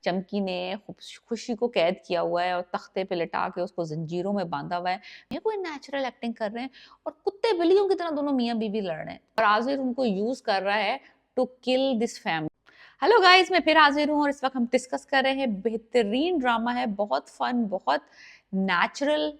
चमकी ने खुशी को कैद किया हुआ है और तख्ते पे लिटा के उसको जंजीरों में बांधा हुआ है। ये कोई नेचुरल एक्टिंग कर रहे हैं और कुत्ते बिल्लियों की तरह दोनों मियाँ बीवी लड़ रहे हैं और आजिर उनको यूज कर रहा है to kill this family. Hello guys, मैं फिर हाजिर हूँ और इस वक्त हम डिस्कस कर रहे हैं बेहतरीन ड्रामा है, बहुत फन, बहुत नेचुरल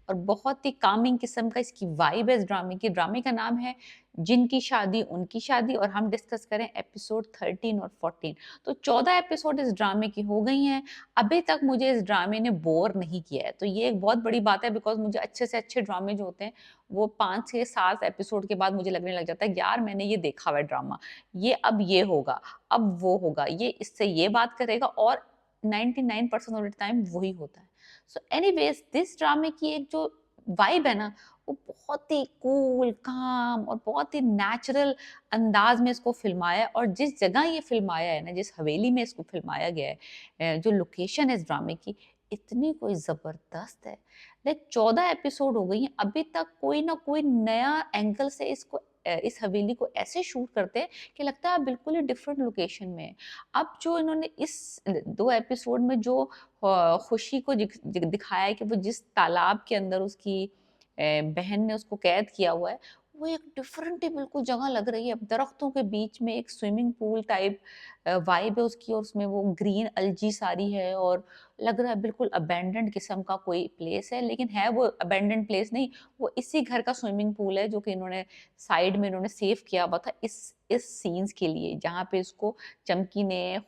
और बहुत ही कामिंग किस्म का इसकी वाइब है। इस ड्रामे का नाम है जिनकी शादी उनकी शादी और हम डिस्कस करें एपिसोड 13 और 14। तो 14 एपिसोड इस ड्रामे की हो गई हैं। अभी तक मुझे इस ड्रामे ने बोर नहीं किया है, तो ये एक बहुत बड़ी बात है बिकॉज मुझे अच्छे से अच्छे ड्रामे जो होते हैं वो 5 से 7 एपिसोड के बाद मुझे लगने लग जाता है यार मैंने ये देखा हुआ है ड्रामा, ये अब ये होगा, अब वो होगा, ये इससे ये बात करेगा और 99% ऑफ द टाइम वही होता है। सो एनीवेज दिस ड्रामे की एक जो वाइब है ना, वो बहुत ही कूल काम और बहुत ही नेचुरल अंदाज में इसको फिल्माया है। और जिस जगह ये फिल्माया है ना, जिस हवेली में इसको फिल्माया गया है, जो लोकेशन है इस ड्रामे की, इतनी कोई जबरदस्त है। लाइक 14 एपिसोड हो गई हैं, अभी तक कोई ना कोई नया एंगल से इस हवेली को ऐसे शूट करते हैं कि लगता है आप बिल्कुल ही डिफरेंट लोकेशन में है। अब जो इन्होंने इस 2 एपिसोड में जो खुशी को दिखाया है कि वो जिस तालाब के अंदर उसकी बहन ने उसको कैद किया हुआ है, वो एक डिफरेंट ही बिल्कुल जगह लग रही है। दरख्तों के बीच में एक स्विमिंग पूल टाइप वाइब है उसकी और उसमें वो ग्रीन अलजी सारी है और लग रहा है बिल्कुल अबैंडन्ड किस्म का कोई प्लेस है, लेकिन है वो अबैंडन्ड प्लेस नहीं, वो इसी घर का स्विमिंग पूल है जो कि इन्होंने साइड में इन्होंने सेव किया हुआ था इस सीन्स के लिए, जहाँ पे इसको चमकी ने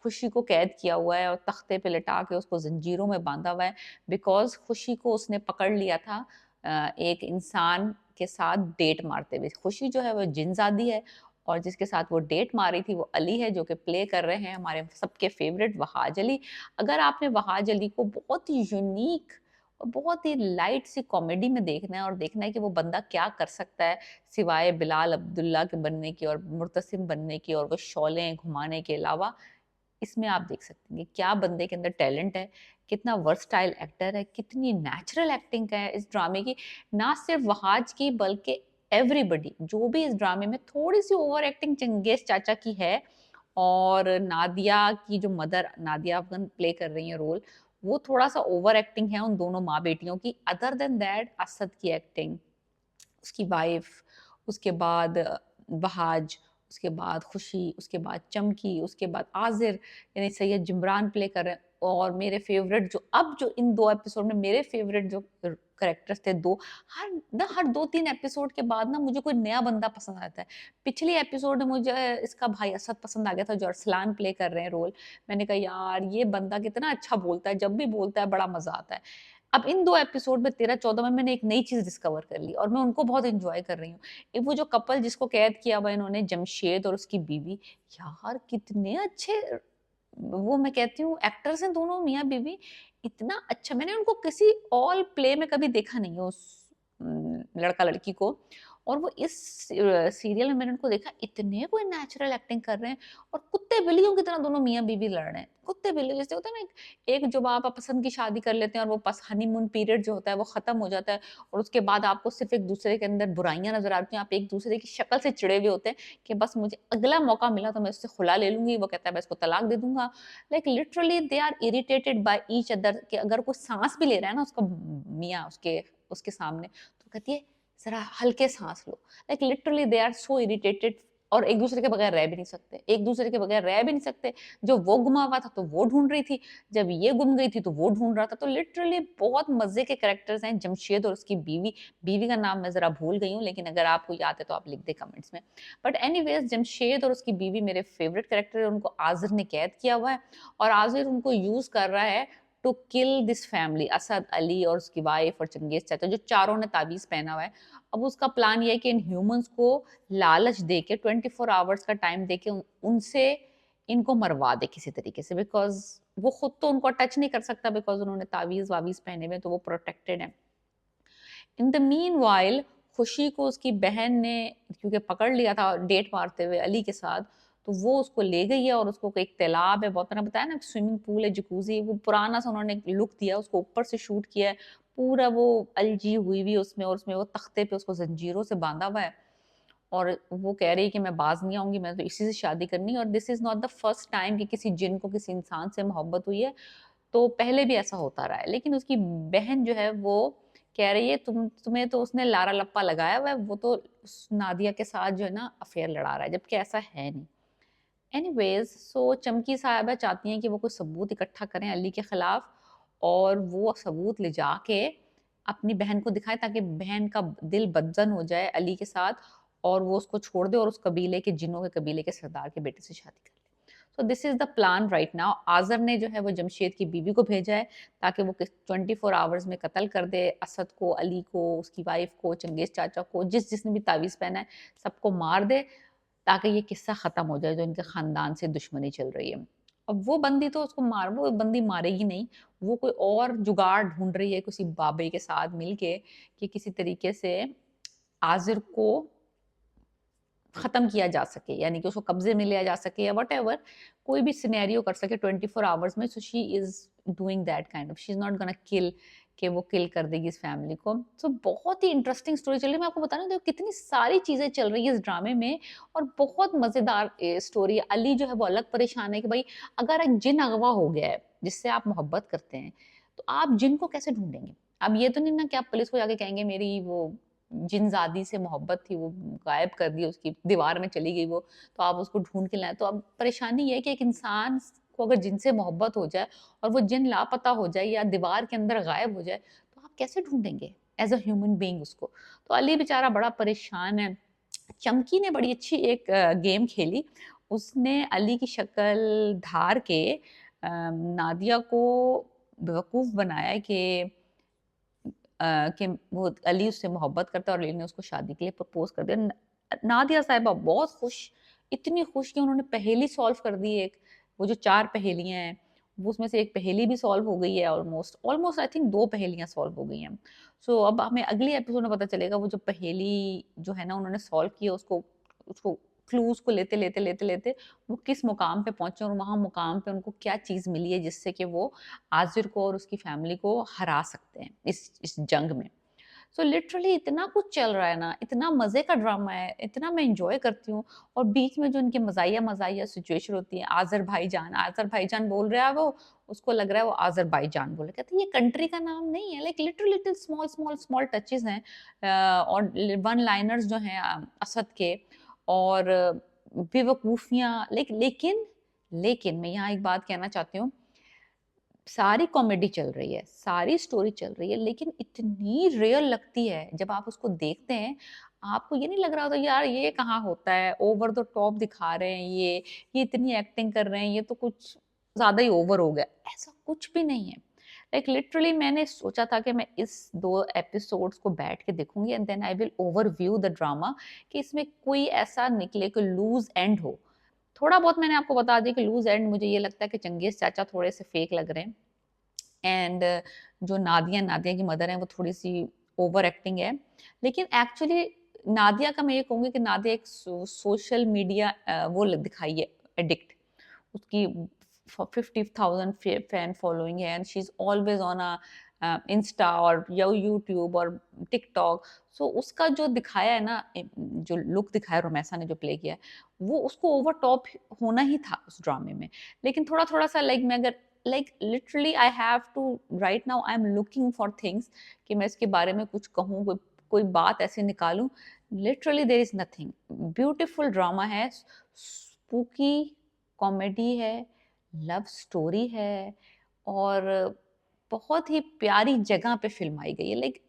खुशी को कैद किया हुआ है और तख्ते पे लिटा के उसको जंजीरों में बांधा हुआ है बिकॉज खुशी को उसने पकड़ लिया था एक इंसान के साथ डेट मारते हुए। खुशी जो है वो जिनजादी है और जिसके साथ वो डेट मारी थी वो अली है, जो कि प्ले कर रहे हैं हमारे सबके फेवरेट वहाज अली। अगर आपने वहाज अली को बहुत ही यूनिक और बहुत ही लाइट सी कॉमेडी में देखना है और देखना है कि वो बंदा क्या कर सकता है सिवाय बिलाल अब्दुल्ला के बनने की और मुर्तसिम बनने की और वो शौलें घुमाने के अलावा, इसमें आप देख सकते हैं कि क्या बंदे के अंदर टैलेंट है, कितना वर्सटाइल एक्टर है, कितनी नेचुरल एक्टिंग है इस ड्रामे की। ना सिर्फ वहाज की बल्कि एवरीबडी जो भी इस ड्रामे में, थोड़ी सी ओवर एक्टिंग चंगेज चाचा की है और नादिया की जो मदर नादिया अफगन प्ले कर रही है रोल, वो थोड़ा सा ओवर एक्टिंग है उन दोनों माँ बेटियों की। अदर देन दैट असद की एक्टिंग, उसकी वाइफ, उसके बाद बहाज, उसके बाद खुशी, उसके बाद चमकी, उसके बाद आजिर, यानी सैयद जिमरान प्ले कर रहे हैं। और मेरे फेवरेट जो इन 2 एपिसोड में मेरे फेवरेट जो कैरेक्टर्स थे 2, हर 2-3 एपिसोड के बाद ना मुझे कोई नया बंदा पसंद आता है। पिछली एपिसोड में मुझे इसका भाई असद पसंद आ गया था जो अरसलान प्ले कर रहे हैं रोल। मैंने कहा यार ये बंदा कितना अच्छा बोलता है, जब भी बोलता है बड़ा मजा आता है। अब इन 2 एपिसोड में 13-14 में मैंने एक नई चीज़ डिस्कवर कर ली और मैं उनको बहुत एन्जॉय कर रही हूँ। एक वो जो कपल जिसको कैद किया हुआ है इन्होंने, जमशेद और उसकी बीवी, यार कितने अच्छे, वो मैं कहती हूँ एक्टर्स हैं दोनों मियाँ-बीवी, इतना अच्छा मैंने उनको किसी ऑल प्ले में कभी देखा नहीं है उस लड़का-लड़की को। और वो इस सीरियल में मैंने उनको देखा, इतने कोई नेचुरल एक्टिंग कर रहे हैं और कुत्ते-बिल्लियों की तरह दोनों मियाँ-बीवी लड़ रहे हैं। कुत्ते-बिल्ली जैसे होता है ना, एक जब आप पसंद की शादी कर लेते हैं और वो हनीमून पीरियड जो होता है वो खत्म हो जाता है और उसके बाद आपको सिर्फ एक दूसरे के अंदर बुराइयां नजर आती हैं, आप एक दूसरे की शक्ल से चिड़े हुए होते हैं कि बस मुझे अगला मौका मिला तो मैं उससे खुला ले लूंगी, वो कहता है मैं इसको तलाक दे दूंगा। Like literally they are irritated by each other कि अगर कोई सांस भी ले रहा है ना उसका मियाँ उसके उसके सामने, तो कहती है जरा हल्के सांस लो। Like literally they are so irritated और एक दूसरे के बगैर रह भी नहीं सकते, एक दूसरे के बगैर रह भी नहीं सकते। जो वो गुमा हुआ था तो वो ढूंढ रही थी, जब ये गुम गई थी तो वो ढूंढ रहा था। तो लिटरली बहुत मजे के कैरेक्टर्स हैं। जमशेद और उसकी बीवी, बीवी का नाम मैं जरा भूल गई हूँ लेकिन अगर आपको याद है तो आप लिख दे कमेंट्स में। बट एनीवेज जमशेद और उसकी बीवी मेरे फेवरेट कैरेक्टर है, उनको आजिर ने कैद किया हुआ है और आजिर उनको यूज कर रहा है to kill this family, Asad, Ali और उसकी वाइफ और चंगेज चाचा, जो चारों ने ताबीज पहना हुआ है। अब उसका प्लान ये है कि इन ह्यूमंस को लालच देके 24 आवर्स का टाइम देके उनसे इनको मरवा दे किसी तरीके से, बिकॉज वो खुद तो उनको टच नहीं कर सकता बिकॉज उन्होंने तावीज वावीज पहने हुए तो वो प्रोटेक्टेड है। इन द मीन वाइल खुशी को उसकी बहन ने क्योंकि पकड़ लिया था डेट मारते हुए अली के साथ, तो वो उसको ले गई है और उसको एक तालाब है, बहुत मैंने बताया ना स्विमिंग पूल है, जकूजी, वो पुराना सा उन्होंने लुक दिया, उसको ऊपर से शूट किया है, पूरा वो अलजी हुई उसमें और उसमें वो तख्ते पे उसको जंजीरों से बांधा हुआ है। और वो कह रही है कि मैं बाज नहीं आऊंगी, मैं तो इसी से शादी करनी है। और this is not the first time कि किसी जिन को किसी इंसान से मोहब्बत हुई है, तो पहले भी ऐसा होता रहा है। लेकिन उसकी बहन जो है वो कह रही है तुम्हें तो उसने लारा लप्पा लगाया हुआ है, वो तो उस नादिया के साथ जो है ना अफेयर लड़ा रहा है, जबकि ऐसा है नहीं। एनीवेज, सो चमकी साहिबा चाहती हैं कि वो कोई सबूत इकट्ठा करें अली के खिलाफ, और वो सबूत ले जाके अपनी बहन को दिखाएं, ताकि बहन का दिल बदजन हो जाए अली के साथ, और वो उसको छोड़ दे और उस कबीले के, जिन्नों के कबीले के सरदार के बेटे से शादी कर ले। So this is the plan right now. Azar ने जो है वो जमशेद की बीवी को भेजा है ताकि वो 24 आवर्स में कत्ल कर दे असद को, अली को, उसकी वाइफ को, चंगेज चाचा को, जिसने भी तावीज़ पहना है सबको मार दे, ताकि ये किस्सा ख़त्म हो जाए जो इनके ख़ानदान से दुश्मनी चल रही है। अब वो बंदी तो उसको वो बंदी मारेगी नहीं, वो कोई और जुगाड़ ढूँढ रही है किसी बाबे के साथ मिलके कि किसी तरीके से आज़िर को ख़त्म किया जा सके, यानी कि उसको कब्ज़े में लिया जा सके या व्हाटएवर, कोई भी सिनेरियो कर सके 24 आवर्स में। So she is doing that kind of, she is not gonna kill, कि वो किल कर देगी इस फैमिली को। सो बहुत ही इंटरेस्टिंग स्टोरी चल रही है। मैं आपको बता रही हूँ देखो कितनी सारी चीज़ें चल रही है इस ड्रामे में, और बहुत मज़ेदार स्टोरी है। अली जो है वो अलग परेशान है कि भाई अगर एक जिन अगवा हो गया है जिससे आप मोहब्बत करते हैं, तो आप जिन को कैसे ढूँढेंगे? अब ये तो नहीं ना कि आप पुलिस को जाके कहेंगे मेरी वो जिनज़ादी से मोहब्बत थी, वो गायब कर दी, उसकी दीवार में चली गई वो, तो आप उसको ढूँढ के लाएँ। तो अब परेशानी ये है कि एक इंसान को अगर जिनसे मोहब्बत हो जाए और वो जिन लापता हो जाए या दीवार के अंदर गायब हो जाए, तो आप कैसे ढूँढेंगे एज़ अ ह्यूमन बीइंग उसको? तो अली बेचारा बड़ा परेशान है। चमकी ने बड़ी अच्छी एक गेम खेली। उसने अली की शक्ल धार के नादिया को बेवकूफ़ बनाया कि कि वो अली उससे मोहब्बत करता है और अली ने उसको शादी के लिए प्रपोज़ कर दिया। नादिया साहिबा बहुत खुश, इतनी खुश कि उन्होंने पहेली सॉल्व कर दी एक। वो जो 4 पहेलियाँ हैं, वो उसमें से एक पहेली भी सॉल्व हो गई है ऑलमोस्ट। ऑलमोस्ट आई थिंक 2 पहेलियाँ सॉल्व हो गई हैं। सो अब हमें अगले एपिसोड में पता चलेगा वो जो पहेली जो है ना उन्होंने सॉल्व की है, उसको उसको क्लूज़ को लेते वो किस मुकाम पे पहुँचे, और वहाँ मुकाम पे उनको क्या चीज़ मिली है जिससे कि वो आज़िर को और उसकी फैमिली को हरा सकते हैं इस जंग में। सो लिटरली इतना कुछ चल रहा है ना, इतना मज़े का ड्रामा है, इतना मैं एन्जॉय करती हूँ। और बीच में जो इनके मज़ाहिया सिचुएशन होती है, आज़र भाईजान बोल रहा है वो, उसको लग रहा है वो आज़रबाईजान बोल रहा है। कहते हैं ये कंट्री का नाम नहीं है, लाइक लिटिल स्मॉल टचेज़ हैं, और वन लाइनर्स जो हैं असद के, और बेवकूफ़ियाँ, लेकिन मैं यहाँ एक बात कहना चाहती हूँ, सारी कॉमेडी चल रही है, सारी स्टोरी चल रही है, लेकिन इतनी रियल लगती है जब आप उसको देखते हैं, आपको ये नहीं लग रहा होता यार ये कहाँ होता है, ओवर द टॉप दिखा रहे हैं ये इतनी एक्टिंग कर रहे हैं, ये तो कुछ ज़्यादा ही ओवर हो गया। ऐसा कुछ भी नहीं है। लाइक लिटरली मैंने सोचा था कि मैं इस 2 एपिसोड्स को बैठ के देखूँगी and then I will overview the drama, कि इसमें कोई ऐसा निकले कि लूज़ एंड हो। थोड़ा बहुत मैंने आपको बता दिया कि लूज़ एंड मुझे ये लगता है कि चंगेज़ चाचा थोड़े से फेक लग रहे हैं, एंड जो नादिया की मदर हैं वो थोड़ी-सी ओवर एक्टिंग है। लेकिन एक्चुअली नादिया का मैं ये कहूँगी कि नादिया एक सोशल मीडिया वो दिखाई है एडिक्ट। उसकी 50,000 फैन फॉलोइंग है and she is always on Insta और या यूट्यूब और टिकटॉक। सो उसका जो दिखाया है ना जो लुक दिखाया रोमेसा ने जो प्ले किया है, वो उसको ओवर टॉप होना ही था उस ड्रामे में। लेकिन थोड़ा-थोड़ा सा लाइक मैं अगर like literally I have to right now I am looking for things कि मैं इसके बारे में कुछ कहूँ, कोई कोई बात ऐसे निकालूँ। Literally there is nothing. Beautiful drama है, स्पूकी कॉमेडी है, लव स्टोरी है, और बहुत ही प्यारी जगह पे फ़िल्माई गई है। Like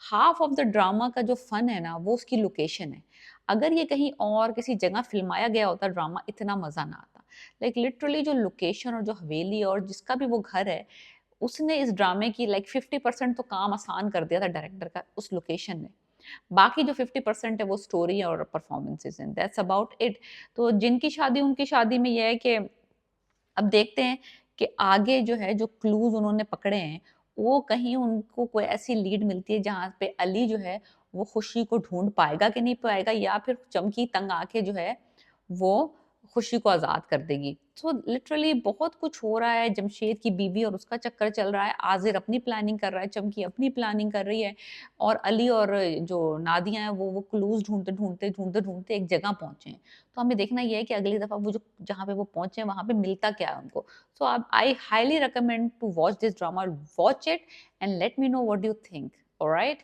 half of the drama का जो फन है ना वो उसकी लोकेशन है। अगर ये कहीं और किसी जगह फ़िल्माया गया होता ड्रामा, इतना मज़ा ना आता। लाइक लिटरली जो लोकेशन और जो हवेली और जिसका भी वो घर है, उसने इस ड्रामे की लाइक 50% तो काम आसान कर दिया था डायरेक्टर का उस लोकेशन ने। बाकी जो 50% है वो स्टोरी और performances and that's about it. तो जिनकी शादी उनकी शादी में ये है कि अब देखते हैं कि आगे जो है जो क्लूज़ उन्होंने पकड़े हैं, वो कहीं उनको कोई ऐसी लीड मिलती है जहाँ पे अली जो है वो खुशी को ढूँढ पाएगा कि नहीं पाएगा, या फिर चमकी तंग आके जो है वो खुशी को आज़ाद कर देगी। सो लिटरली बहुत कुछ हो रहा है, जमशेद की बीवी और उसका चक्कर चल रहा है, आज़िर अपनी प्लानिंग कर रहा है, चमकी अपनी प्लानिंग कर रही है और अली और जो नादिया हैं वो क्लूज़ ढूँढते-ढूँढते एक जगह पहुँचे हैं। तो हमें देखना ये है कि अगली दफ़ा वो जो जहाँ पे वो पहुँचे हैं वहाँ पे मिलता क्या है उनको। सो अब I highly recommend to watch this drama, watch it and let me know what do you think, alright?